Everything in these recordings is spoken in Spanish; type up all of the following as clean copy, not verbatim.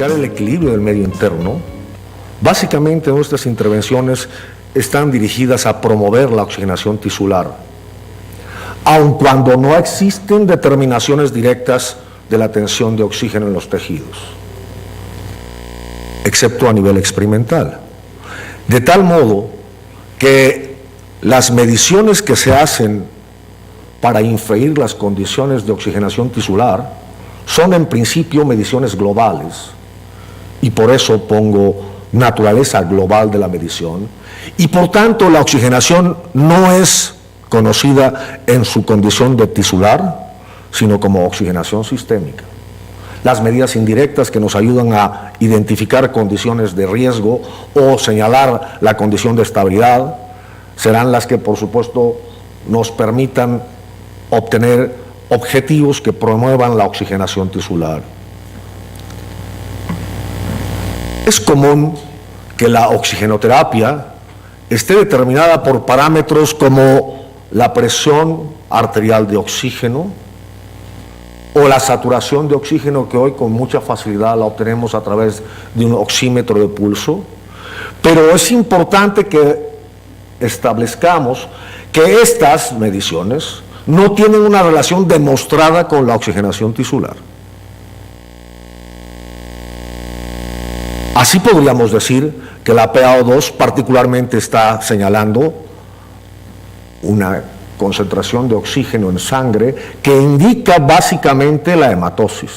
buscar el equilibrio del medio interno, básicamente nuestras intervenciones están dirigidas a promover la oxigenación tisular, aun cuando no existen determinaciones directas de la tensión de oxígeno en los tejidos, excepto a nivel experimental. De tal modo que las mediciones que se hacen para inferir las condiciones de oxigenación tisular son en principio mediciones globales, y por eso pongo naturaleza global de la medición, y por tanto la oxigenación no es conocida en su condición de tisular, sino como oxigenación sistémica. Las medidas indirectas que nos ayudan a identificar condiciones de riesgo o señalar la condición de estabilidad serán las que, por supuesto, nos permitan obtener objetivos que promuevan la oxigenación tisular. Es común que la oxigenoterapia esté determinada por parámetros como la presión arterial de oxígeno o la saturación de oxígeno, que hoy con mucha facilidad la obtenemos a través de un oxímetro de pulso, pero es importante que establezcamos que estas mediciones no tienen una relación demostrada con la oxigenación tisular. Así podríamos decir que la PaO2 particularmente está señalando una concentración de oxígeno en sangre que indica básicamente la hematosis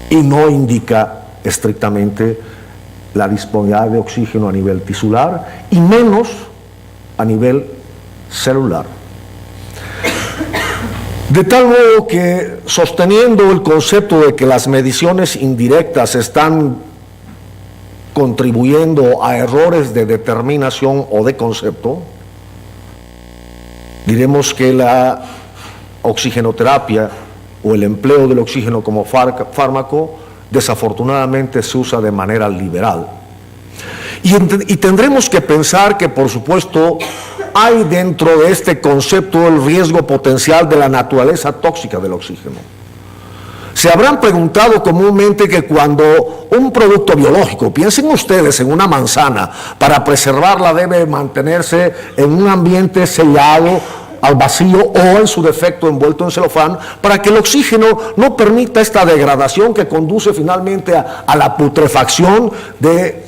y no indica estrictamente la disponibilidad de oxígeno a nivel tisular y menos a nivel celular. De tal modo que, sosteniendo el concepto de que las mediciones indirectas están contribuyendo a errores de determinación o de concepto, diremos que la oxigenoterapia o el empleo del oxígeno como fármaco desafortunadamente se usa de manera liberal. Y tendremos que pensar que, por supuesto, hay dentro de este concepto el riesgo potencial de la naturaleza tóxica del oxígeno. Se habrán preguntado comúnmente que cuando un producto biológico, piensen ustedes en una manzana, para preservarla debe mantenerse en un ambiente sellado al vacío o en su defecto envuelto en celofán, para que el oxígeno no permita esta degradación que conduce finalmente a la putrefacción de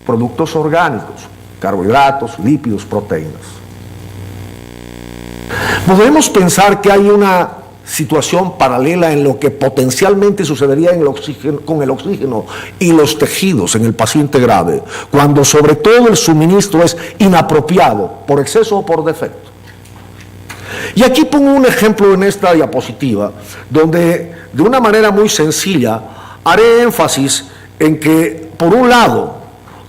productos orgánicos, carbohidratos, lípidos, proteínas. Podemos pensar que hay una situación paralela en lo que potencialmente sucedería con el oxígeno y los tejidos en el paciente grave, cuando sobre todo el suministro es inapropiado por exceso o por defecto. Y aquí pongo un ejemplo en esta diapositiva, donde de una manera muy sencilla haré énfasis en que, por un lado,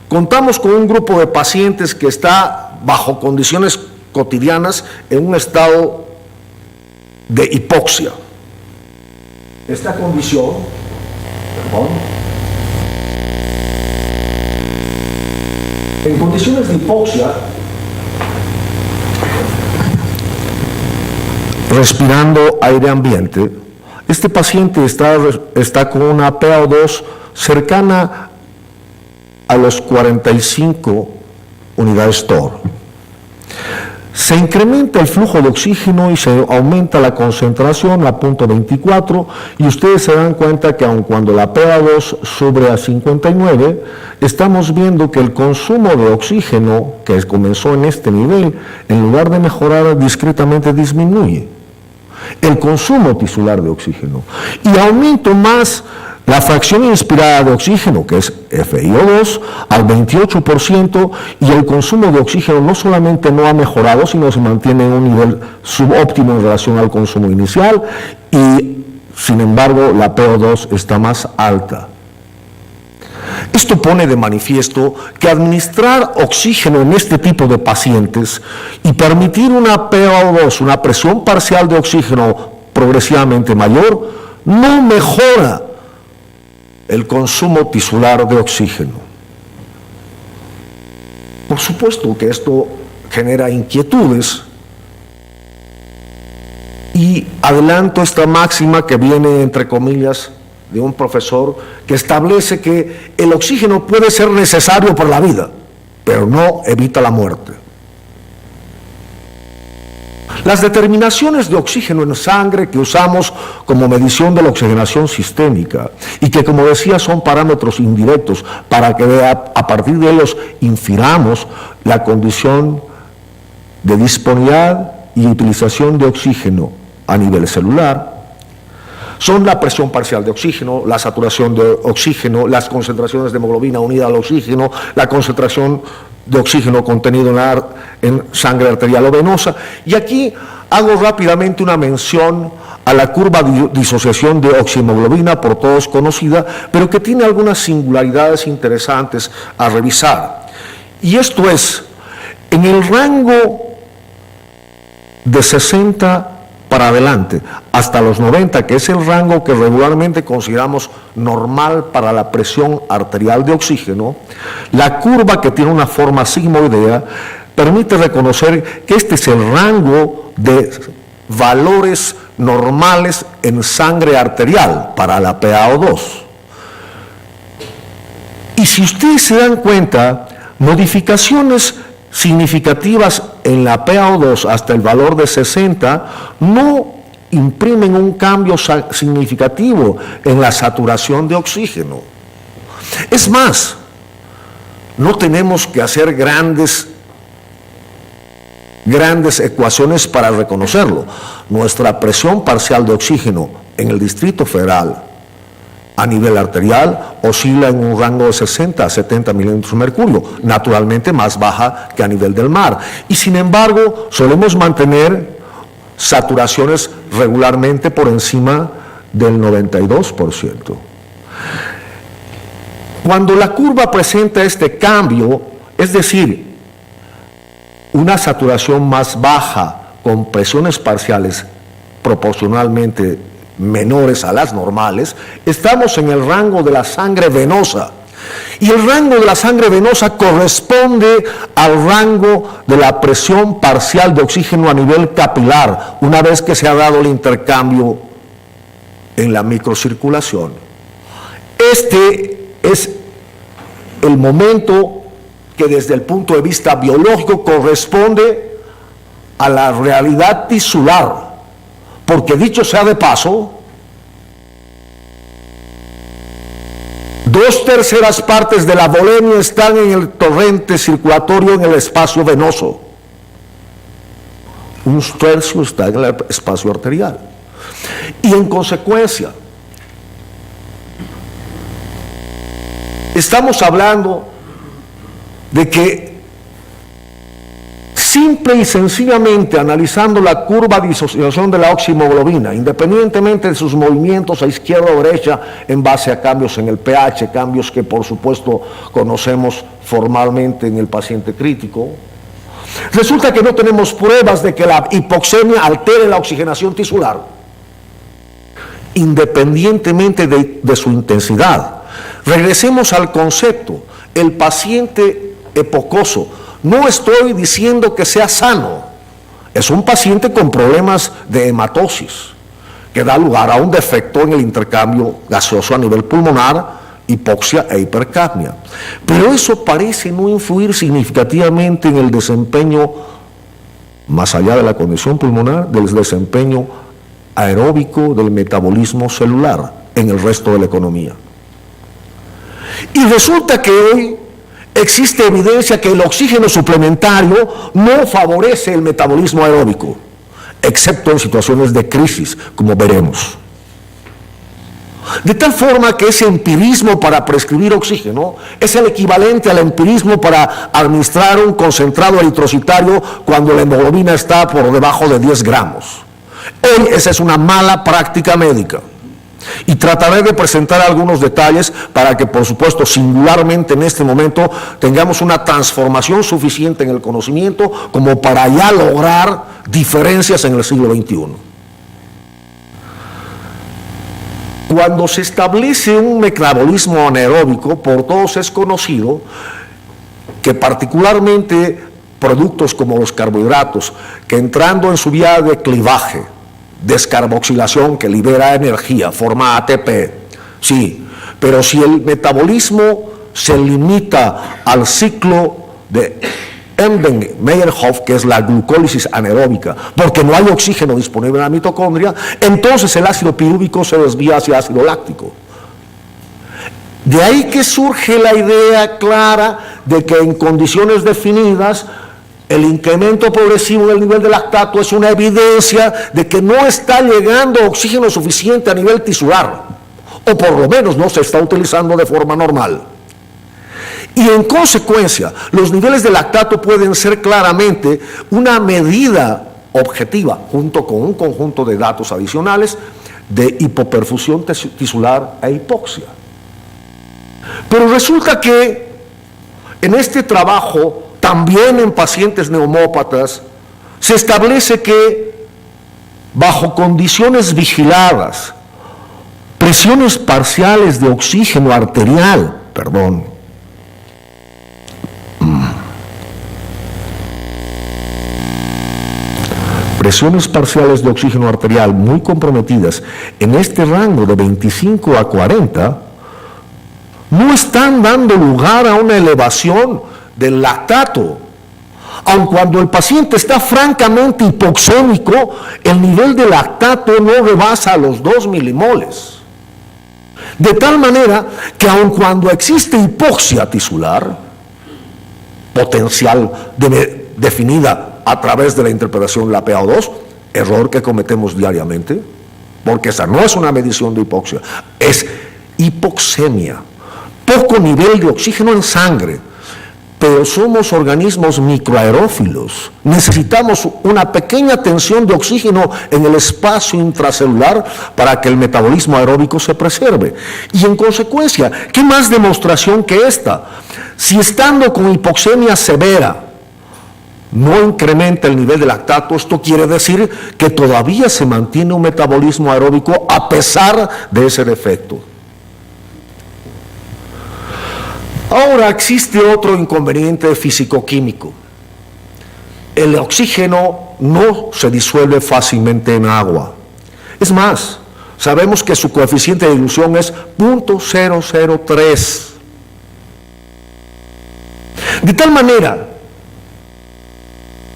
contamos con un grupo de pacientes que está bajo condiciones cotidianas en un estado de hipoxia. Esta condición, en condiciones de hipoxia, respirando aire ambiente, este paciente está con una PaO2 cercana a los 45 unidades TOR. Se incrementa el flujo de oxígeno y se aumenta la concentración a 0.24, y ustedes se dan cuenta que aun cuando la PaO2 sube a 59, estamos viendo que el consumo de oxígeno, que comenzó en este nivel, en lugar de mejorar, discretamente disminuye el consumo tisular de oxígeno, y aumento más la fracción inspirada de oxígeno, que es FiO2, al 28%, y el consumo de oxígeno no solamente no ha mejorado, sino se mantiene en un nivel subóptimo en relación al consumo inicial, y sin embargo la PaO2 está más alta. Esto pone de manifiesto que administrar oxígeno en este tipo de pacientes y permitir una PaO2, una presión parcial de oxígeno progresivamente mayor, no mejora el consumo tisular de oxígeno. Por supuesto que esto genera inquietudes, Y adelanto esta máxima que viene, entre comillas, de un profesor que establece que el oxígeno puede ser necesario para la vida, pero no evita la muerte. Las determinaciones de oxígeno en sangre que usamos como medición de la oxigenación sistémica y que, como decía, son parámetros indirectos para que a partir de ellos infiramos la condición de disponibilidad y utilización de oxígeno a nivel celular, son la presión parcial de oxígeno, la saturación de oxígeno, las concentraciones de hemoglobina unida al oxígeno, la concentración de oxígeno contenido en sangre arterial o venosa. Y aquí hago rápidamente una mención a la curva de disociación de oxihemoglobina, por todos conocida, pero que tiene algunas singularidades interesantes a revisar. Y esto es, en el rango de 60 para adelante, hasta los 90, que es el rango que regularmente consideramos normal para la presión arterial de oxígeno, la curva, que tiene una forma sigmoidea, permite reconocer que este es el rango de valores normales en sangre arterial para la PaO2. Y si ustedes se dan cuenta, modificaciones significativas en la PaO2 hasta el valor de 60 no imprimen un cambio significativo en la saturación de oxígeno. Es más, no tenemos que hacer grandes ecuaciones para reconocerlo. Nuestra presión parcial de oxígeno en el Distrito Federal a nivel arterial oscila en un rango de 60 a 70 milímetros de mercurio, naturalmente más baja que a nivel del mar. Y sin embargo, solemos mantener saturaciones regularmente por encima del 92%. Cuando la curva presenta este cambio, es decir, una saturación más baja con presiones parciales proporcionalmente menores a las normales, estamos en el rango de la sangre venosa. Y el rango de la sangre venosa corresponde al rango de la presión parcial de oxígeno a nivel capilar, una vez que se ha dado el intercambio en la microcirculación. Este es el momento que desde el punto de vista biológico corresponde a la realidad tisular. Porque dicho sea de paso, 2/3 partes de la volemia están en el torrente circulatorio en el espacio venoso. 1/3 está en el espacio arterial. Y en consecuencia, estamos hablando de que simple y sencillamente analizando la curva de disociación de la oxihemoglobina, independientemente de sus movimientos a izquierda o derecha en base a cambios en el pH, cambios que por supuesto conocemos formalmente en el paciente crítico, resulta que no tenemos pruebas de que la hipoxemia altere la oxigenación tisular, independientemente de su intensidad. Regresemos al concepto, el paciente epocoso. No estoy diciendo que sea sano, es un paciente con problemas de hematosis, que da lugar a un defecto en el intercambio gaseoso a nivel pulmonar, hipoxia e hipercapnia. Pero eso parece no influir significativamente en el desempeño, más allá de la condición pulmonar, del desempeño aeróbico del metabolismo celular en el resto de la economía. Y resulta que hoy existe evidencia que el oxígeno suplementario no favorece el metabolismo aeróbico, excepto en situaciones de crisis, como veremos. De tal forma que ese empirismo para prescribir oxígeno es el equivalente al empirismo para administrar un concentrado eritrocitario cuando la hemoglobina está por debajo de 10 gramos. Hoy esa es una mala práctica médica. Y trataré de presentar algunos detalles para que, por supuesto, singularmente en este momento tengamos una transformación suficiente en el conocimiento como para ya lograr diferencias en el siglo XXI. Cuando se establece un metabolismo anaeróbico, por todos es conocido que particularmente productos como los carbohidratos, que entrando en su vía de clivaje, descarboxilación que libera energía, forma ATP, sí, pero si el metabolismo se limita al ciclo de Embden-Meyerhof, que es la glucólisis anaeróbica, porque no hay oxígeno disponible en la mitocondria, entonces el ácido pirúvico se desvía hacia ácido láctico. De ahí que surge la idea clara de que en condiciones definidas el incremento progresivo del nivel de lactato es una evidencia de que no está llegando oxígeno suficiente a nivel tisular, o por lo menos no se está utilizando de forma normal. Y en consecuencia, los niveles de lactato pueden ser claramente una medida objetiva, junto con un conjunto de datos adicionales de hipoperfusión tisular e hipoxia. Pero resulta que en este trabajo, también en pacientes neumópatas, se establece que bajo condiciones vigiladas, presiones parciales de oxígeno arterial, presiones parciales de oxígeno arterial muy comprometidas en este rango de 25 a 40, no están dando lugar a una elevación del lactato. Aun cuando el paciente está francamente hipoxémico, el nivel de lactato no rebasa los 2 milimoles. De tal manera que aun cuando existe hipoxia tisular, potencial definida a través de la interpretación de la PaO2, error que cometemos diariamente, porque esa no es una medición de hipoxia, es hipoxemia, poco nivel de oxígeno en sangre, pero somos organismos microaerófilos, necesitamos una pequeña tensión de oxígeno en el espacio intracelular para que el metabolismo aeróbico se preserve. Y en consecuencia, ¿qué más demostración que esta? Si estando con hipoxemia severa no incrementa el nivel de lactato, esto quiere decir que todavía se mantiene un metabolismo aeróbico a pesar de ese defecto. Ahora existe otro inconveniente físico-químico. El oxígeno no se disuelve fácilmente en agua. Es más, sabemos que su coeficiente de dilución es 0.003. De tal manera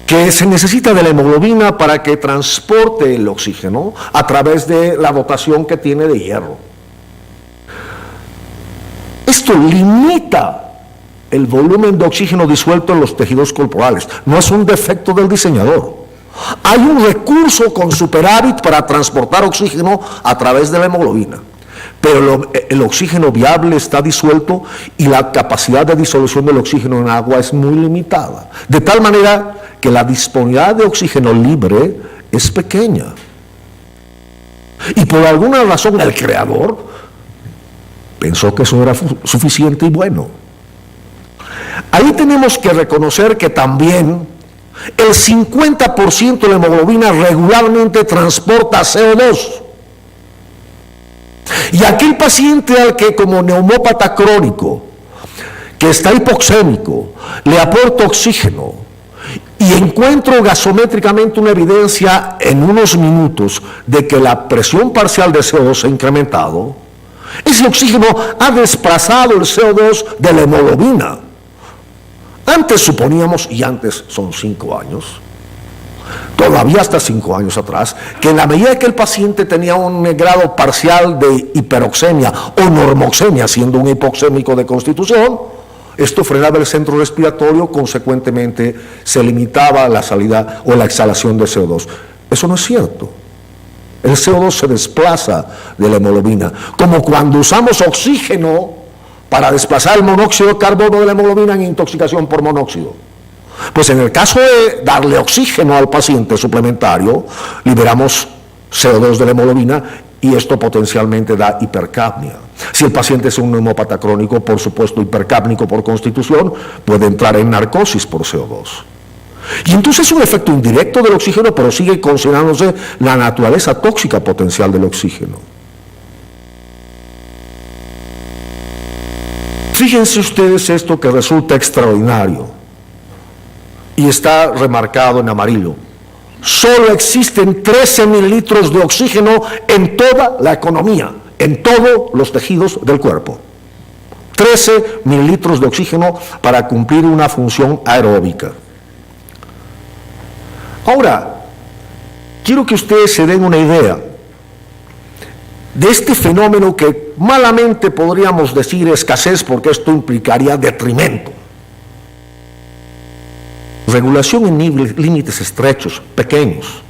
que se necesita de la hemoglobina para que transporte el oxígeno a través de la dotación que tiene de hierro. Esto limita el volumen de oxígeno disuelto en los tejidos corporales. No es un defecto del diseñador. Hay un recurso con superávit para transportar oxígeno a través de la hemoglobina. Pero el oxígeno viable está disuelto y la capacidad de disolución del oxígeno en agua es muy limitada. De tal manera que la disponibilidad de oxígeno libre es pequeña. Y por alguna razón el creador pensó que eso era suficiente y bueno. Ahí tenemos que reconocer que también el 50% de la hemoglobina regularmente transporta CO2. Y aquel paciente al que como neumópata crónico, que está hipoxémico, le aporta oxígeno y encuentro gasométricamente una evidencia en unos minutos de que la presión parcial de CO2 se ha incrementado, ese oxígeno ha desplazado el CO2 de la hemoglobina. Antes suponíamos, y antes son 5 años, todavía hasta 5 años atrás, que en la medida que el paciente tenía un grado parcial de hiperoxemia o normoxemia, siendo un hipoxémico de constitución, esto frenaba el centro respiratorio, consecuentemente se limitaba la salida o la exhalación de CO2. Eso no es cierto. El CO2 se desplaza de la hemoglobina, como cuando usamos oxígeno para desplazar el monóxido de carbono de la hemoglobina en intoxicación por monóxido. Pues en el caso de darle oxígeno al paciente suplementario, liberamos CO2 de la hemoglobina y esto potencialmente da hipercapnia. Si el paciente es un neumópata crónico, por supuesto hipercápnico por constitución, puede entrar en narcosis por CO2. Y entonces es un efecto indirecto del oxígeno, pero sigue considerándose la naturaleza tóxica potencial del oxígeno. Fíjense ustedes esto que resulta extraordinario y está remarcado en amarillo. solo existen 13 mililitros de oxígeno en toda la economía, en todos los tejidos del cuerpo. 13 mililitros de oxígeno para cumplir una función aeróbica. Ahora, quiero que ustedes se den una idea de este fenómeno que malamente podríamos decir escasez, porque esto implicaría detrimento. Regulación en límites estrechos, pequeños.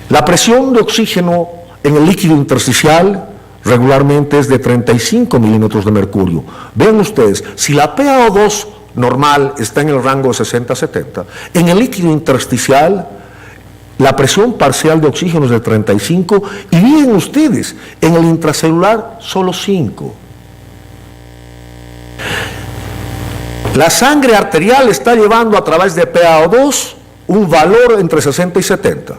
La presión de oxígeno en el líquido intersticial regularmente es de 35 milímetros de mercurio. Vean ustedes, si la PaO2 normal está en el rango de 60-70, en el líquido intersticial la presión parcial de oxígeno es de 35 y miren ustedes, en el intracelular solo 5. La sangre arterial está llevando a través de PaO2 un valor entre 60 y 70,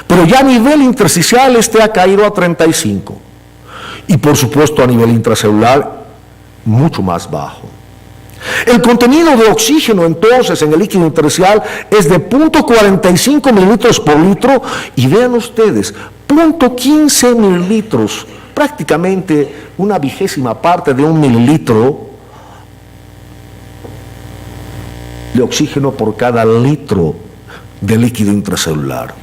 pero ya a nivel intersticial este ha caído a 35 y por supuesto a nivel intracelular mucho más bajo. El contenido de oxígeno entonces en el líquido intersticial es de 0.45 mililitros por litro y vean ustedes, 0.15 mililitros, prácticamente una vigésima parte de un mililitro de oxígeno por cada litro de líquido intracelular.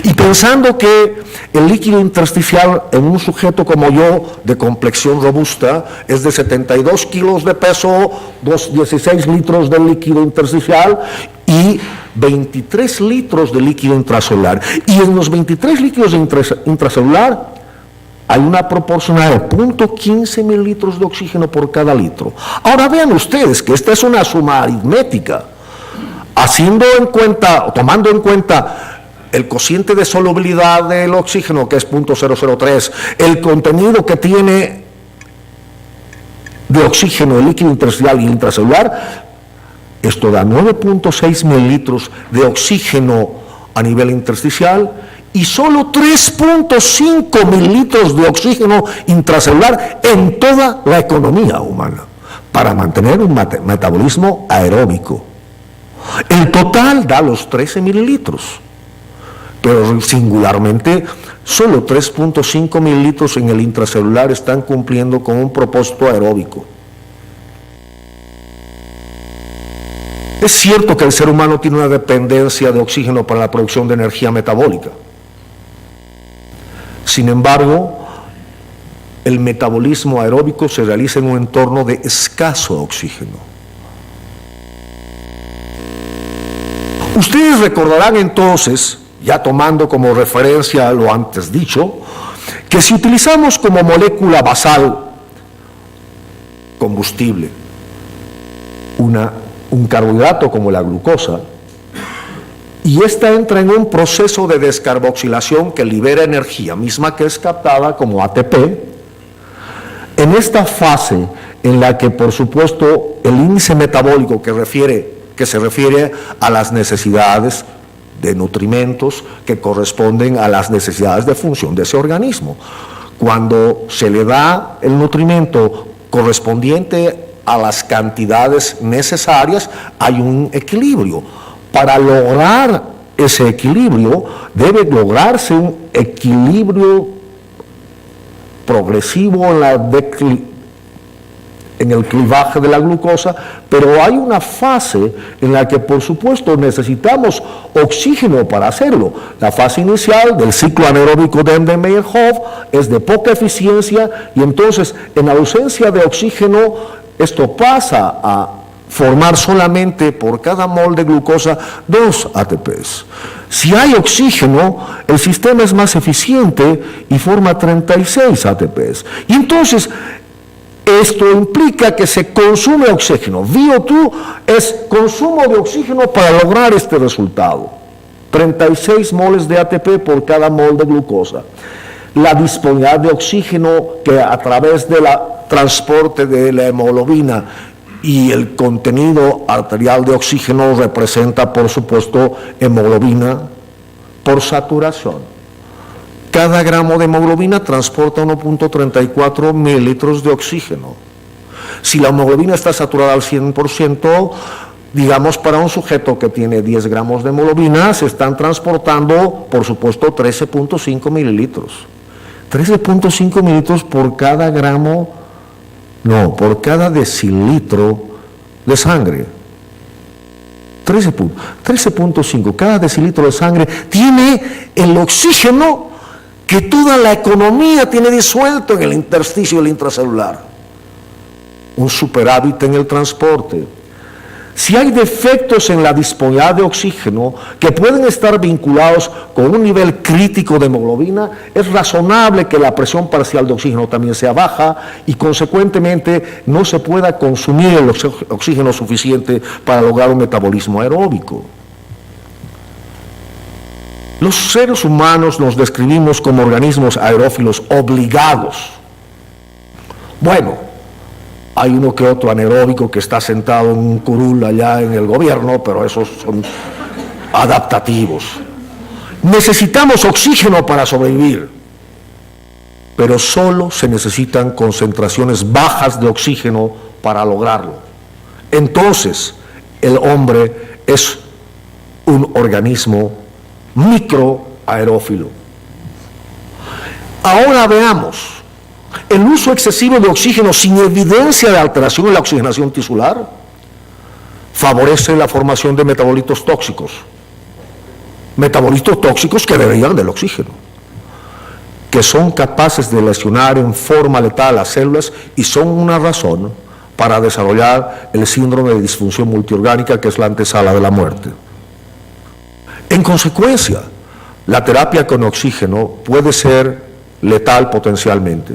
Y pensando que el líquido intersticial en un sujeto como yo, de complexión robusta, es de 72 kilos de peso, 16 litros de líquido intersticial y 23 litros de líquido intracelular. Y en los 23 litros de intracelular hay una proporcional de 0.15 mililitros de oxígeno por cada litro. Ahora vean ustedes que esta es una suma aritmética, tomando en cuenta el cociente de solubilidad del oxígeno, que es 0.003, el contenido que tiene de oxígeno el líquido intersticial y intracelular, esto da 9.6 mililitros de oxígeno a nivel intersticial y solo 3.5 mililitros de oxígeno intracelular en toda la economía humana, para mantener un metabolismo aeróbico. El total da los 13 mililitros. Pero singularmente, solo 3.5 mililitros en el intracelular están cumpliendo con un propósito aeróbico. Es cierto que el ser humano tiene una dependencia de oxígeno para la producción de energía metabólica. Sin embargo, el metabolismo aeróbico se realiza en un entorno de escaso oxígeno. Ustedes recordarán entonces, ya tomando como referencia lo antes dicho, que si utilizamos como molécula basal combustible un carbohidrato como la glucosa, y esta entra en un proceso de descarboxilación que libera energía, misma que es captada como ATP, en esta fase en la que por supuesto el índice metabólico que se refiere a las necesidades de nutrimentos que corresponden a las necesidades de función de ese organismo. Cuando se le da el nutrimento correspondiente a las cantidades necesarias, hay un equilibrio. Para lograr ese equilibrio, debe lograrse un equilibrio progresivo en el clivaje de la glucosa, pero hay una fase en la que por supuesto necesitamos oxígeno para hacerlo. La fase inicial del ciclo anaeróbico de Embden-Meyerhof es de poca eficiencia y entonces en ausencia de oxígeno esto pasa a formar solamente por cada mol de glucosa 2 ATPs. Si hay oxígeno, el sistema es más eficiente y forma 36 ATPs. Y entonces esto implica que se consume oxígeno. VO2 es consumo de oxígeno para lograr este resultado. 36 moles de ATP por cada mol de glucosa. La disponibilidad de oxígeno que a través del transporte de la hemoglobina y el contenido arterial de oxígeno representa, por supuesto, hemoglobina por saturación. Cada gramo de hemoglobina transporta 1.34 mililitros de oxígeno. Si la hemoglobina está saturada al 100%, Digamos, para un sujeto que tiene 10 gramos de hemoglobina, se están transportando, por supuesto, 13.5 mililitros. 13.5 mililitros por cada gramo, no, por cada decilitro de sangre. 13.5, cada decilitro de sangre tiene el oxígeno que toda la economía tiene disuelto en el intersticio y el intracelular. Un superávit en el transporte. Si hay defectos en la disponibilidad de oxígeno que pueden estar vinculados con un nivel crítico de hemoglobina, es razonable que la presión parcial de oxígeno también sea baja y consecuentemente no se pueda consumir el oxígeno suficiente para lograr un metabolismo aeróbico. Los seres humanos nos describimos como organismos aerófilos obligados. Bueno, hay uno que otro anaeróbico que está sentado en un curul allá en el gobierno, pero esos son adaptativos. Necesitamos oxígeno para sobrevivir, pero solo se necesitan concentraciones bajas de oxígeno para lograrlo. Entonces, el hombre es un organismo microaerófilo. Ahora veamos. El uso excesivo de oxígeno sin evidencia de alteración en la oxigenación tisular favorece la formación de metabolitos tóxicos que derivan del oxígeno, que son capaces de lesionar en forma letal las células y son una razón para desarrollar el síndrome de disfunción multiorgánica, que es la antesala de la muerte. En consecuencia, la terapia con oxígeno puede ser letal potencialmente.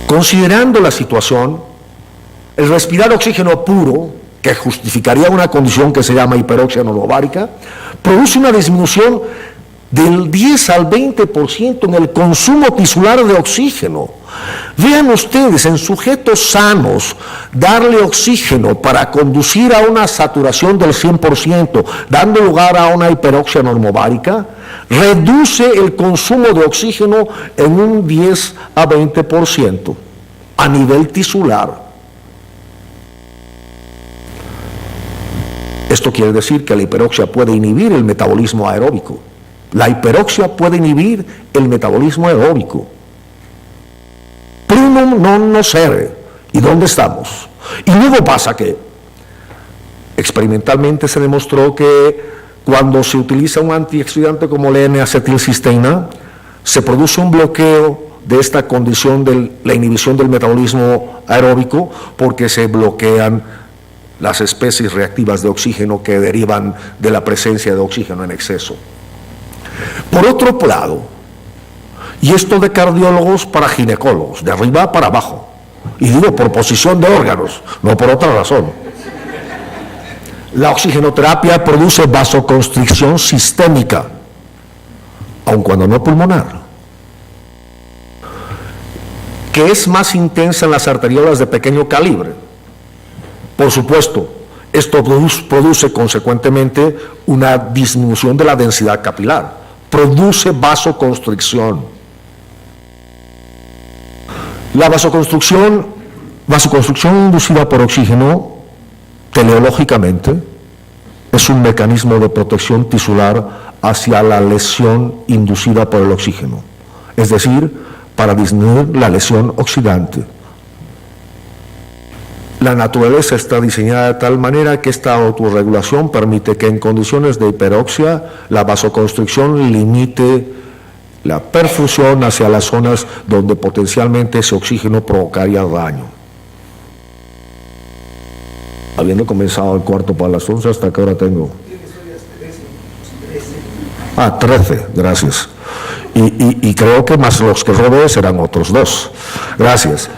Considerando la situación, el respirar oxígeno puro, que justificaría una condición que se llama hiperoxia nosovárica, produce una disminución del 10 al 20% en el consumo tisular de oxígeno. Vean ustedes, en sujetos sanos, darle oxígeno para conducir a una saturación del 100%, dando lugar a una hiperoxia normovárica, reduce el consumo de oxígeno en un 10 a 20% a nivel tisular. Esto quiere decir que la hiperoxia puede inhibir el metabolismo aeróbico. La hiperoxia puede inhibir el metabolismo aeróbico. Primum non nocere. ¿Y dónde estamos? Y luego pasa que experimentalmente se demostró que cuando se utiliza un antioxidante como la N-acetilcisteína, se produce un bloqueo de esta condición de la inhibición del metabolismo aeróbico, porque se bloquean las especies reactivas de oxígeno que derivan de la presencia de oxígeno en exceso. Por otro lado, y esto de cardiólogos para ginecólogos, de arriba para abajo, y digo por posición de órganos, no por otra razón. La oxigenoterapia produce vasoconstricción sistémica, aun cuando no pulmonar, que es más intensa en las arteriolas de pequeño calibre. Por supuesto, esto produce consecuentemente una disminución de la densidad capilar, produce vasoconstricción. La vasoconstricción inducida por oxígeno, teleológicamente, es un mecanismo de protección tisular hacia la lesión inducida por el oxígeno, es decir, para disminuir la lesión oxidante. La naturaleza está diseñada de tal manera que esta autorregulación permite que en condiciones de hiperoxia la vasoconstricción limite la perfusión hacia las zonas donde potencialmente ese oxígeno provocaría daño. Habiendo comenzado el 11:15, ¿hasta qué hora tengo? 13, gracias. Y creo que más los que robé serán otros 2. Gracias.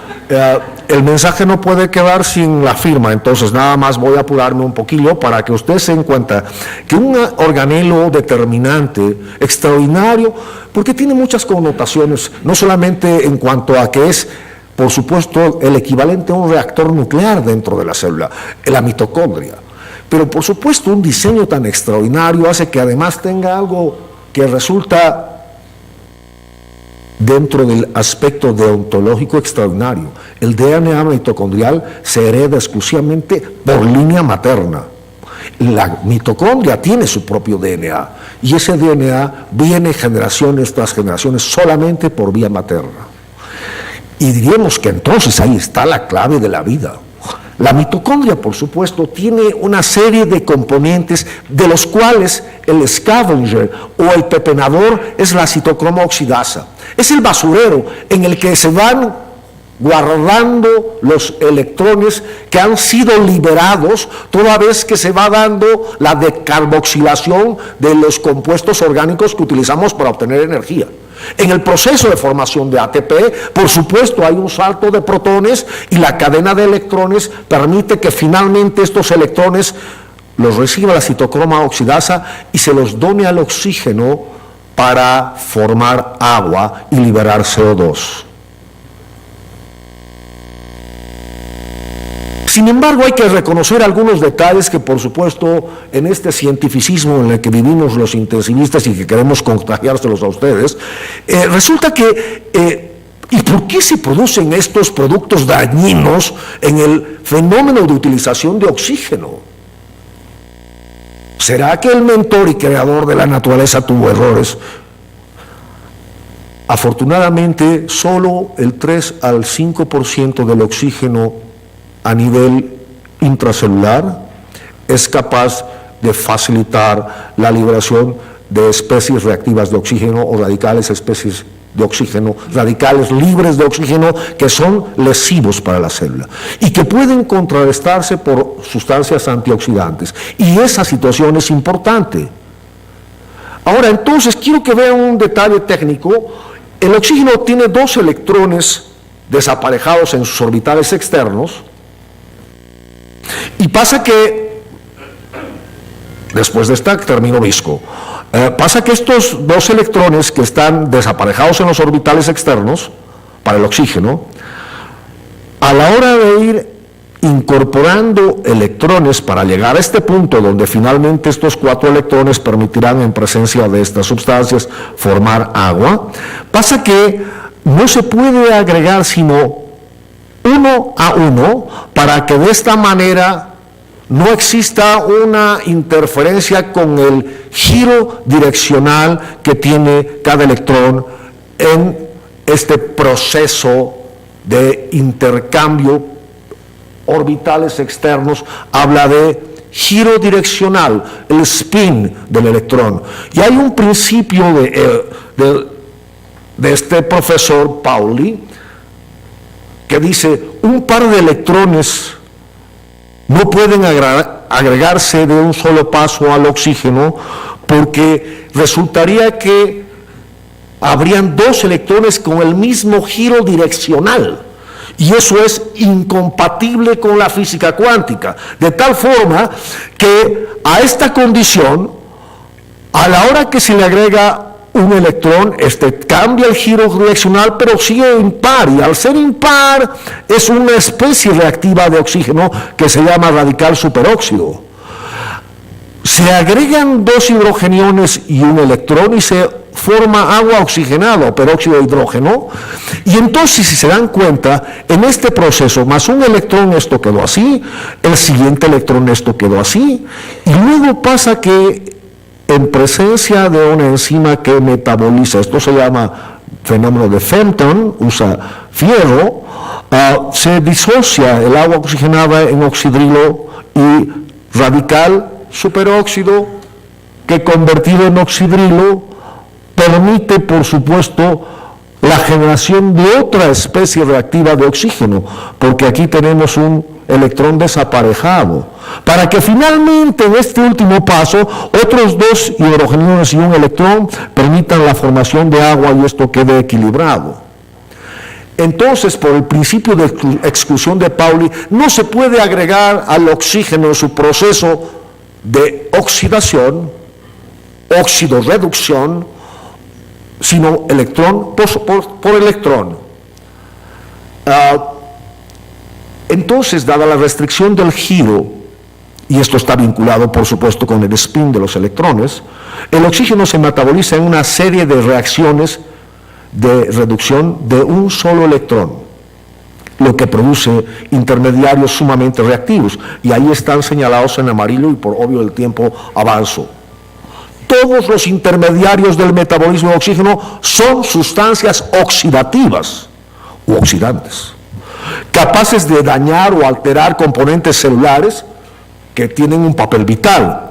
El mensaje no puede quedar sin la firma, entonces nada más voy a apurarme un poquillo para que ustedes se den cuenta que un organelo determinante, extraordinario, porque tiene muchas connotaciones, no solamente en cuanto a que es, por supuesto, el equivalente a un reactor nuclear dentro de la célula, la mitocondria, pero por supuesto un diseño tan extraordinario hace que además tenga algo que resulta dentro del aspecto deontológico extraordinario. El DNA mitocondrial se hereda exclusivamente por línea materna. La mitocondria tiene su propio DNA y ese DNA viene generaciones tras generaciones solamente por vía materna. Y diríamos que entonces ahí está la clave de la vida. La mitocondria, por supuesto, tiene una serie de componentes de los cuales el scavenger o el pepenador es la citocromo oxidasa. Es el basurero en el que se van guardando los electrones que han sido liberados toda vez que se va dando la decarboxilación de los compuestos orgánicos que utilizamos para obtener energía. En el proceso de formación de ATP, por supuesto, hay un salto de protones y la cadena de electrones permite que finalmente estos electrones los reciba la citocroma oxidasa y se los done al oxígeno para formar agua y liberar CO2. Sin embargo, hay que reconocer algunos detalles que, por supuesto, en este cientificismo en el que vivimos los intensivistas y que queremos contagiárselos a ustedes, resulta que, ¿y por qué se producen estos productos dañinos en el fenómeno de utilización de oxígeno? ¿Será que el mentor y creador de la naturaleza tuvo errores? Afortunadamente, solo el 3 al 5% del oxígeno a nivel intracelular es capaz de facilitar la liberación de especies reactivas de oxígeno o radicales especies de oxígeno, radicales libres de oxígeno que son lesivos para la célula y que pueden contrarrestarse por sustancias antioxidantes. Y esa situación es importante. Ahora, entonces, quiero que vean un detalle técnico. El oxígeno tiene 2 electrones desaparejados en sus orbitales externos. Y pasa que, después de esta termino visco, pasa que estos 2 electrones que están desaparejados en los orbitales externos, para el oxígeno, a la hora de ir incorporando electrones para llegar a este punto donde finalmente estos 4 electrones permitirán en presencia de estas sustancias formar agua, pasa que no se puede agregar sino 1 a 1 para que de esta manera no exista una interferencia con el giro direccional que tiene cada electrón en este proceso de intercambio orbitales externos. Habla de giro direccional, el spin del electrón. Y hay un principio de este profesor Pauli que dice: un par de electrones no pueden agregarse de un solo paso al oxígeno porque resultaría que habrían 2 electrones con el mismo giro direccional y eso es incompatible con la física cuántica, de tal forma que a esta condición, a la hora que se le agrega un electrón, cambia el giro direccional, pero sigue impar, y al ser impar es una especie reactiva de oxígeno que se llama radical superóxido. Se agregan 2 hidrogeniones y un electrón y se forma agua oxigenada, peróxido de hidrógeno, y entonces, si se dan cuenta, en este proceso, más un electrón, esto quedó así, el siguiente electrón, esto quedó así, y luego pasa que en presencia de una enzima que metaboliza, esto se llama fenómeno de Fenton, usa fierro, se disocia el agua oxigenada en oxidrilo y radical superóxido, que convertido en oxidrilo permite, por supuesto, la generación de otra especie reactiva de oxígeno, porque aquí tenemos un electrón desaparejado, para que finalmente en este último paso otros 2 hidrogeniones y un electrón permitan la formación de agua y esto quede equilibrado. Entonces, por el principio de exclusión de Pauli, no se puede agregar al oxígeno en su proceso de oxidación, óxido-reducción, sino electrón por electrón. Entonces, dada la restricción del giro, y esto está vinculado por supuesto con el spin de los electrones, el oxígeno se metaboliza en una serie de reacciones de reducción de un solo electrón, lo que produce intermediarios sumamente reactivos, y ahí están señalados en amarillo y por obvio el tiempo avanzo. Todos los intermediarios del metabolismo de oxígeno son sustancias oxidativas u oxidantes, capaces de dañar o alterar componentes celulares que tienen un papel vital,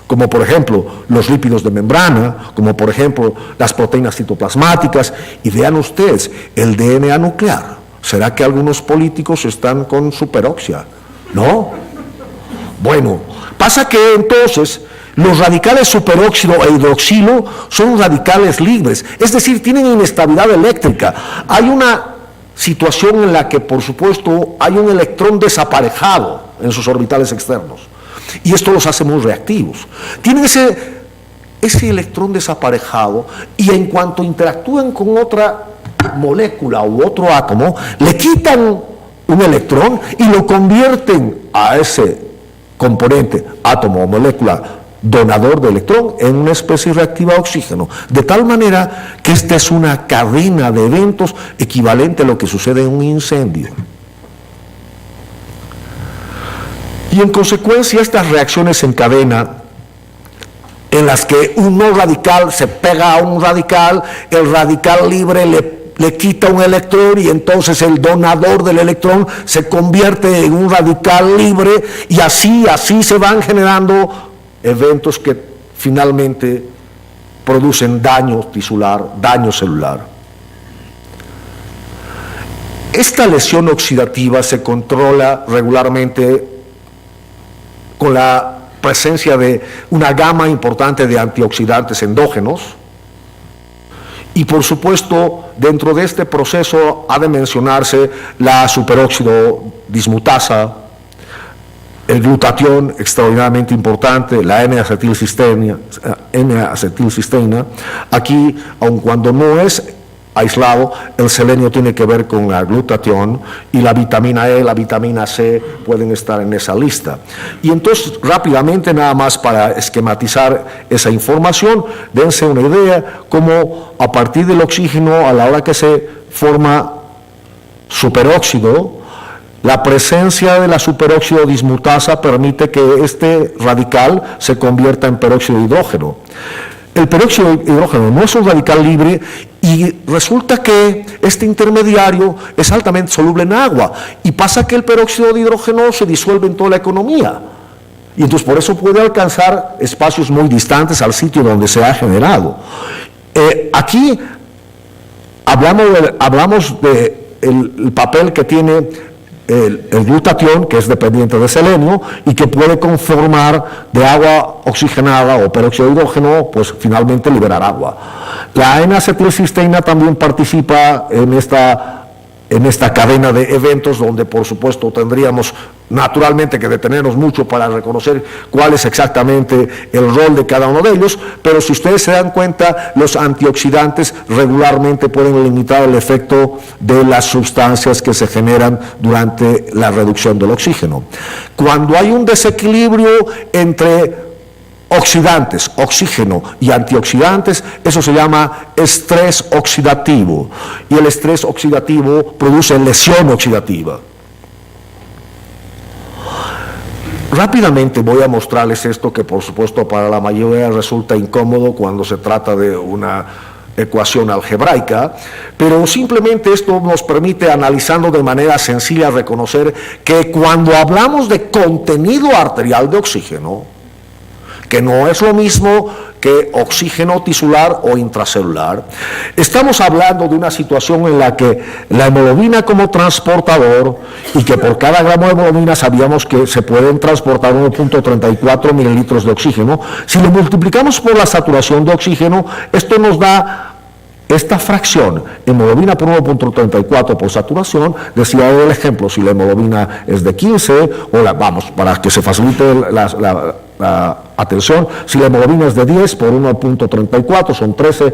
como por ejemplo los lípidos de membrana, como por ejemplo las proteínas citoplasmáticas, y vean ustedes, el DNA nuclear. ¿Será que algunos políticos están con superoxia? ¿No? Bueno, pasa que entonces los radicales superóxido e hidroxilo son radicales libres, es decir, tienen inestabilidad eléctrica. Hay una situación en la que, por supuesto, hay un electrón desaparejado en sus orbitales externos, y esto los hace muy reactivos. Tienen ese electrón desaparejado, y en cuanto interactúan con otra molécula u otro átomo, le quitan un electrón y lo convierten a ese componente, átomo o molécula donador de electrón, en una especie reactiva de oxígeno, de tal manera que esta es una cadena de eventos equivalente a lo que sucede en un incendio. Y en consecuencia, estas reacciones en cadena, en las que un no radical se pega a un radical, el radical libre le quita un electrón, y entonces el donador del electrón se convierte en un radical libre, y así se van generando eventos que finalmente producen daño tisular, daño celular. Esta lesión oxidativa se controla regularmente con la presencia de una gama importante de antioxidantes endógenos, y por supuesto dentro de este proceso ha de mencionarse la superóxido dismutasa, el glutatión, extraordinariamente importante, la N-acetilcisteína. Aquí, aun cuando no es aislado, el selenio tiene que ver con la glutatión, y la vitamina E, la vitamina C pueden estar en esa lista. Y entonces, rápidamente, nada más para esquematizar esa información, dense una idea cómo a partir del oxígeno, a la hora que se forma superóxido, la presencia de la superóxido dismutasa permite que este radical se convierta en peróxido de hidrógeno. El peróxido de hidrógeno no es un radical libre, y resulta que este intermediario es altamente soluble en agua, y pasa que el peróxido de hidrógeno se disuelve en toda la economía, y entonces por eso puede alcanzar espacios muy distantes al sitio donde se ha generado. Aquí hablamos del papel que tiene el glutatión, que es dependiente de selenio y que puede conformar de agua oxigenada o peróxido de hidrógeno, pues finalmente liberar agua. La N-acetilcisteína también participa en esta cadena de eventos, donde por supuesto tendríamos naturalmente que detenernos mucho para reconocer cuál es exactamente el rol de cada uno de ellos, pero si ustedes se dan cuenta, los antioxidantes regularmente pueden limitar el efecto de las sustancias que se generan durante la reducción del oxígeno. Cuando hay un desequilibrio entre oxidantes, oxígeno y antioxidantes, eso se llama estrés oxidativo, y el estrés oxidativo produce lesión oxidativa. Rápidamente voy a mostrarles esto, que por supuesto para la mayoría resulta incómodo cuando se trata de una ecuación algebraica, pero simplemente esto nos permite, analizando de manera sencilla, reconocer que cuando hablamos de contenido arterial de oxígeno, que no es lo mismo que oxígeno tisular o intracelular, estamos hablando de una situación en la que la hemoglobina como transportador, y que por cada gramo de hemoglobina sabíamos que se pueden transportar 1.34 mililitros de oxígeno. Si lo multiplicamos por la saturación de oxígeno, esto nos da esta fracción, hemoglobina por 1.34 por saturación. Decía el ejemplo, si la hemoglobina es de 15, vamos, para que se facilite la atención, si la hemoglobina es de 10 por 1.34, son 13,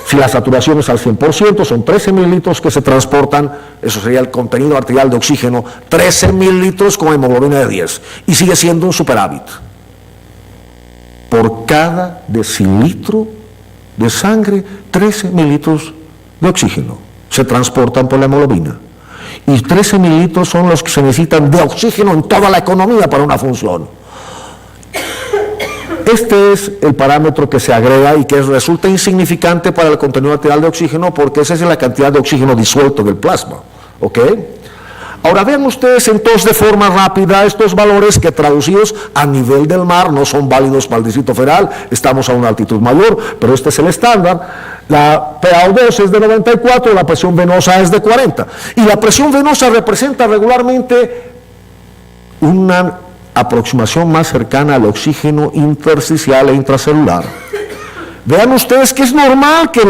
si la saturación es al 100%, son 13 mililitros que se transportan, eso sería el contenido arterial de oxígeno, 13 mililitros con hemoglobina de 10, y sigue siendo un superávit. Por cada decilitro de sangre 13 mililitros de oxígeno. Se transportan por la hemoglobina. Y 13 mililitros son los que se necesitan de oxígeno en toda la economía para una función. Este es el parámetro que se agrega y que resulta insignificante para el contenido arterial de oxígeno, porque esa es la cantidad de oxígeno disuelto del plasma. ¿Ok? Ahora vean ustedes entonces de forma rápida estos valores que traducidos a nivel del mar no son válidos para el Distrito Federal, estamos a una altitud mayor, pero este es el estándar. La PaO2 es de 94, la presión venosa es de 40. Y la presión venosa representa regularmente una aproximación más cercana al oxígeno intersticial e intracelular. Vean ustedes que es normal que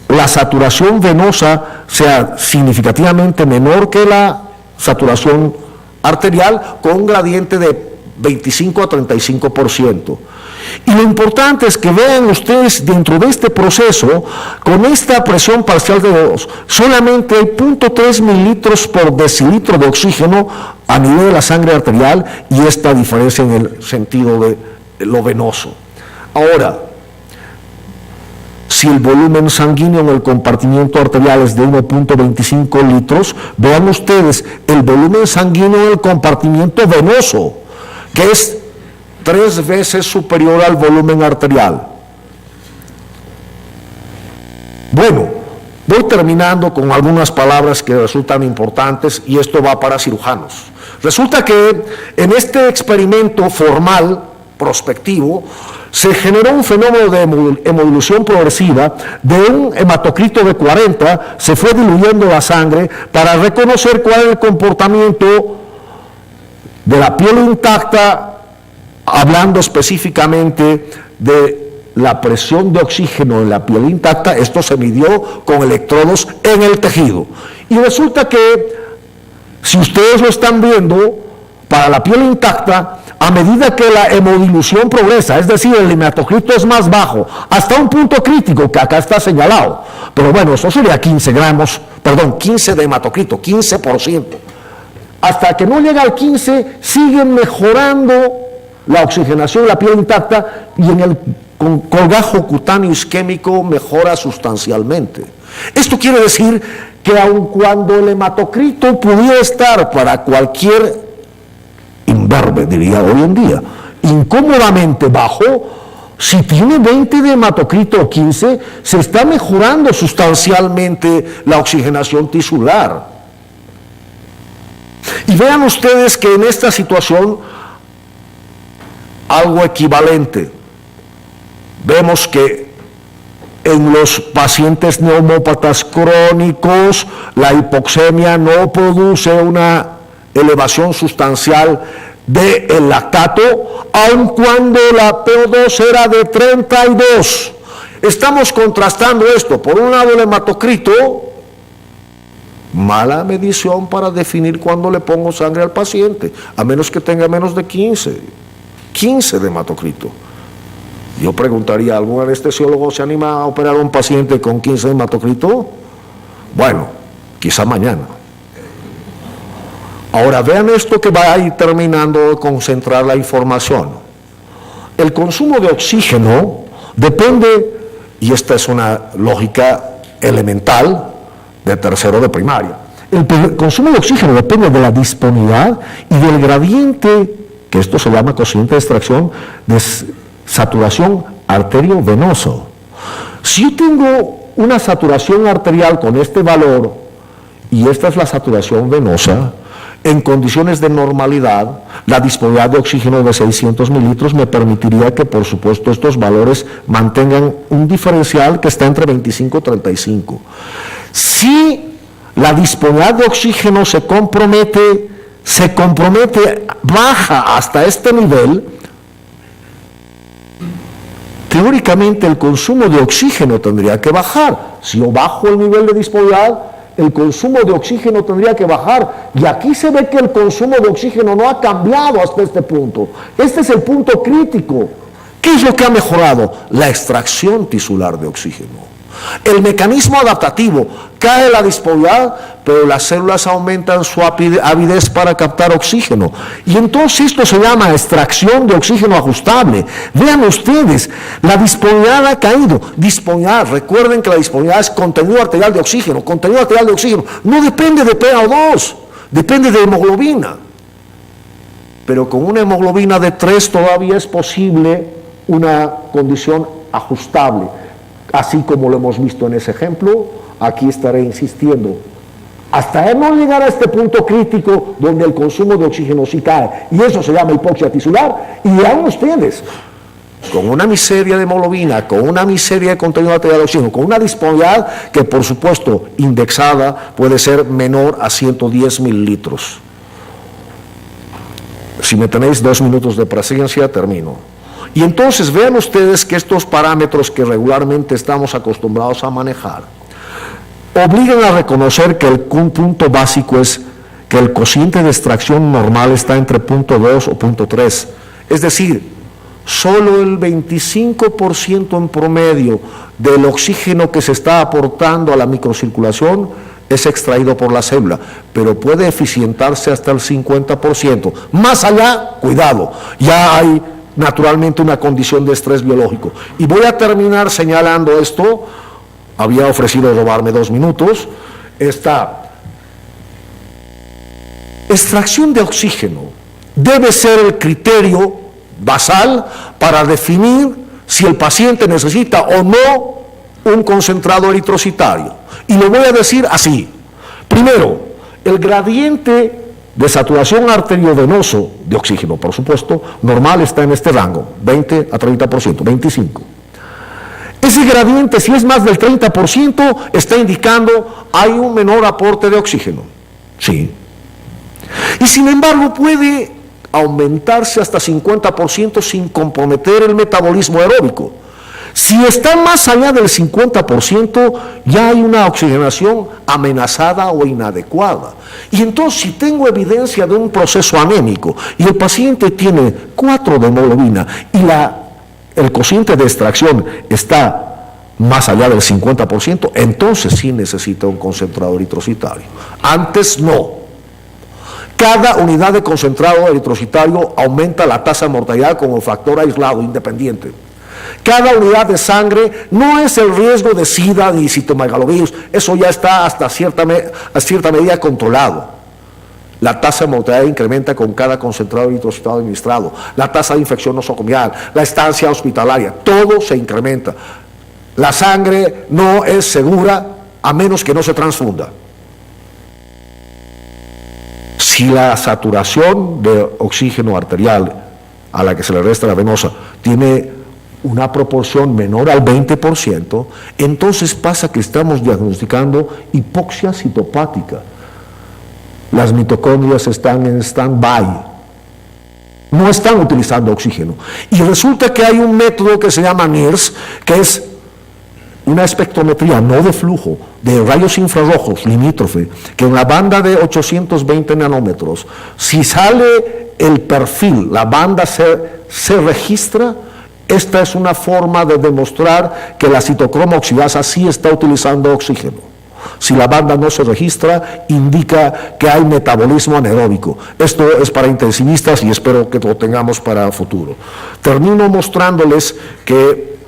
la saturación venosa sea significativamente menor que la saturación arterial, con un gradiente de 25 a 35%. Y lo importante es que vean ustedes dentro de este proceso, con esta presión parcial de 2, solamente hay 0.3 mililitros por decilitro de oxígeno a nivel de la sangre arterial, y esta diferencia en el sentido de lo venoso. Ahora, si el volumen sanguíneo en el compartimiento arterial es de 1.25 litros, vean ustedes el volumen sanguíneo en el compartimiento venoso, que es 3 veces superior al volumen arterial. Bueno, voy terminando con algunas palabras que resultan importantes, y esto va para cirujanos. Resulta que en este experimento formal, prospectivo, se generó un fenómeno de hemodilución progresiva. De un hematocrito de 40 se fue diluyendo la sangre para reconocer cuál era el comportamiento de la piel intacta, hablando específicamente de la presión de oxígeno en la piel intacta. Esto se midió con electrodos en el tejido. Y resulta que, si ustedes lo están viendo, para la piel intacta, a medida que la hemodilución progresa, es decir, el hematocrito es más bajo, hasta un punto crítico que acá está señalado, pero bueno, eso sería 15 de hematocrito, 15%. Hasta que no llega al 15, siguen mejorando la oxigenación de la piel intacta, y en el colgajo cutáneo isquémico mejora sustancialmente. Esto quiere decir que aun cuando el hematocrito pudiera estar para cualquier imberbe, diría hoy en día, incómodamente bajo, si tiene 20 de hematocrito o 15, se está mejorando sustancialmente la oxigenación tisular. Y vean ustedes que en esta situación, algo equivalente, vemos que en los pacientes neumópatas crónicos, la hipoxemia no produce una elevación sustancial del lactato, aun cuando la PO2 era de 32. Estamos contrastando esto. Por un lado, el hematocrito, mala medición para definir cuándo le pongo sangre al paciente, a menos que tenga menos de 15 de hematocrito. Yo preguntaría, ¿algún anestesiólogo se anima a operar a un paciente con 15 de hematocrito? Bueno, quizá mañana. Ahora vean esto que va a ir terminando de concentrar la información. El consumo de oxígeno depende, y esta es una lógica elemental de tercero de primaria, el consumo de oxígeno depende de la disponibilidad y del gradiente, que esto se llama cociente de extracción, de saturación arteriovenoso. Si yo tengo una saturación arterial con este valor, y esta es la saturación venosa, en condiciones de normalidad, la disponibilidad de oxígeno de 600 mililitros me permitiría que, por supuesto, estos valores mantengan un diferencial que está entre 25 y 35. Si la disponibilidad de oxígeno se compromete, baja hasta este nivel, teóricamente el consumo de oxígeno tendría que bajar. Si yo bajo el nivel de disponibilidad, el consumo de oxígeno tendría que bajar, y aquí se ve que el consumo de oxígeno no ha cambiado hasta este punto. Este es el punto crítico. ¿Qué es lo que ha mejorado? La extracción tisular de oxígeno. El mecanismo adaptativo, cae la disponibilidad, pero las células aumentan su avidez para captar oxígeno. Y entonces esto se llama extracción de oxígeno ajustable. Vean ustedes, la disponibilidad ha caído. Disponibilidad, recuerden que la disponibilidad es contenido arterial de oxígeno. Contenido arterial de oxígeno no depende de PaO2, depende de hemoglobina. Pero con una hemoglobina de 3 todavía es posible una condición ajustable. Así como lo hemos visto en ese ejemplo, aquí estaré insistiendo. Hasta no llegar a este punto crítico donde el consumo de oxígeno sí cae, y eso se llama hipoxia tisular, y vean ustedes, con una miseria de hemoglobina, con una miseria de contenido arterial de oxígeno, con una disponibilidad que por supuesto indexada puede ser menor a 110 mililitros. Si me tenéis 2 minutos de paciencia, termino. Y entonces vean ustedes que estos parámetros que regularmente estamos acostumbrados a manejar obligan a reconocer que un punto básico es que el cociente de extracción normal está entre 0.2 o 0.3. Es decir, solo el 25% en promedio del oxígeno que se está aportando a la microcirculación es extraído por la célula, pero puede eficientarse hasta el 50%. Más allá, cuidado, ya hay naturalmente una condición de estrés biológico. Y voy a terminar señalando esto, había ofrecido robarme 2 minutos, esta extracción de oxígeno debe ser el criterio basal para definir si el paciente necesita o no un concentrado eritrocitario. Y lo voy a decir así. Primero, el gradiente de saturación arteriovenoso de oxígeno, por supuesto, normal está en este rango, 20 a 30%, 25%. Ese gradiente, si es más del 30%, está indicando hay un menor aporte de oxígeno. Sí. Y sin embargo puede aumentarse hasta 50% sin comprometer el metabolismo aeróbico. Si está más allá del 50%, ya hay una oxigenación amenazada o inadecuada. Y entonces, si tengo evidencia de un proceso anémico y el paciente tiene 4 de hemoglobina y el cociente de extracción está más allá del 50%, entonces sí necesita un concentrado eritrocitario. Antes no. Cada unidad de concentrado eritrocitario aumenta la tasa de mortalidad como factor aislado, independiente. Cada unidad de sangre no es el riesgo de SIDA ni citomegalovirus, eso ya está hasta cierta medida controlado. La tasa de mortalidad incrementa con cada concentrado eritrocitado administrado, la tasa de infección nosocomial, la estancia hospitalaria, todo se incrementa. La sangre no es segura a menos que no se transfunda. Si la saturación de oxígeno arterial a la que se le resta la venosa tiene una proporción menor al 20%, entonces pasa que estamos diagnosticando hipoxia citopática. Las mitocondrias están en stand-by, no están utilizando oxígeno. Y resulta que hay un método que se llama NIRS, que es una espectrometría no de flujo, de rayos infrarrojos limítrofe, que en la banda de 820 nanómetros, si sale el perfil, la banda se registra. Esta es una forma de demostrar que la citocromo oxidasa sí está utilizando oxígeno. Si la banda no se registra, indica que hay metabolismo anaeróbico. Esto es para intensivistas y espero que lo tengamos para el futuro. Termino mostrándoles que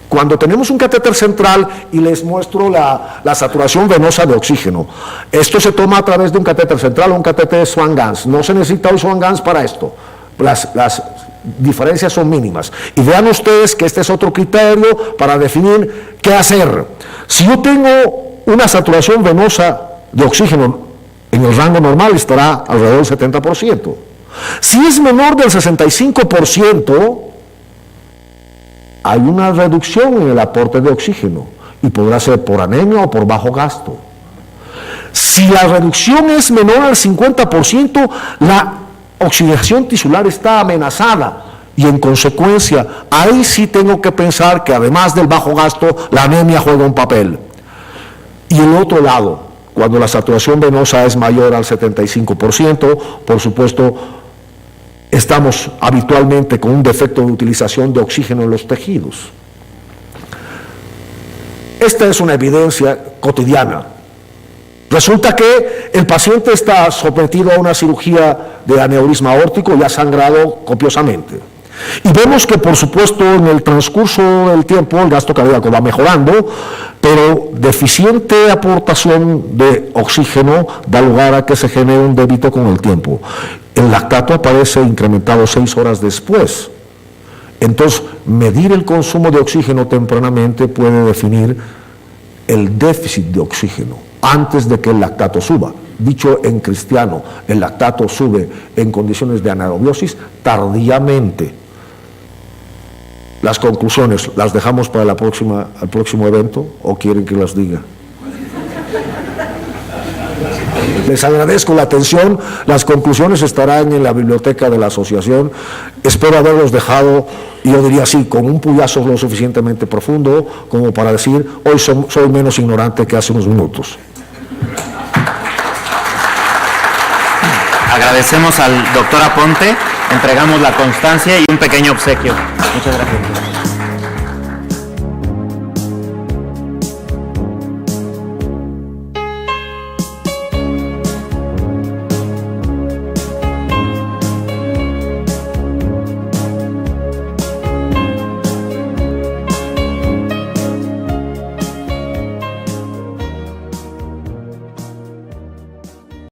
cuando tenemos un catéter central y les muestro la saturación venosa de oxígeno, esto se toma a través de un catéter central o un catéter Swan-Ganz. No se necesita un Swan-Ganz para esto. Las diferencias son mínimas. Y vean ustedes que este es otro criterio para definir qué hacer. Si yo tengo una saturación venosa de oxígeno en el rango normal, estará alrededor del 70%. Si es menor del 65%, hay una reducción en el aporte de oxígeno y podrá ser por anemia o por bajo gasto. Si la reducción es menor al 50%, la oxidación tisular está amenazada y en consecuencia ahí sí tengo que pensar que además del bajo gasto la anemia juega un papel. Y el otro lado, cuando la saturación venosa es mayor al 75%, por supuesto estamos habitualmente con un defecto de utilización de oxígeno en los tejidos. Esta es una evidencia cotidiana. Resulta que el paciente está sometido a una cirugía de aneurisma aórtico y ha sangrado copiosamente. Y vemos que, por supuesto, en el transcurso del tiempo el gasto cardíaco va mejorando, pero deficiente aportación de oxígeno da lugar a que se genere un débito con el tiempo. El lactato aparece incrementado 6 horas después. Entonces, medir el consumo de oxígeno tempranamente puede definir el déficit de oxígeno antes de que el lactato suba. Dicho en cristiano, el lactato sube en condiciones de anaerobiosis tardíamente. Las conclusiones, ¿las dejamos para el próximo evento o quieren que las diga? Les agradezco la atención. Las conclusiones estarán en la biblioteca de la asociación. Espero haberlos dejado, yo diría así, con un puyazo lo suficientemente profundo como para decir, hoy soy menos ignorante que hace unos minutos. Agradecemos al doctor Aponte, entregamos la constancia y un pequeño obsequio. Muchas gracias.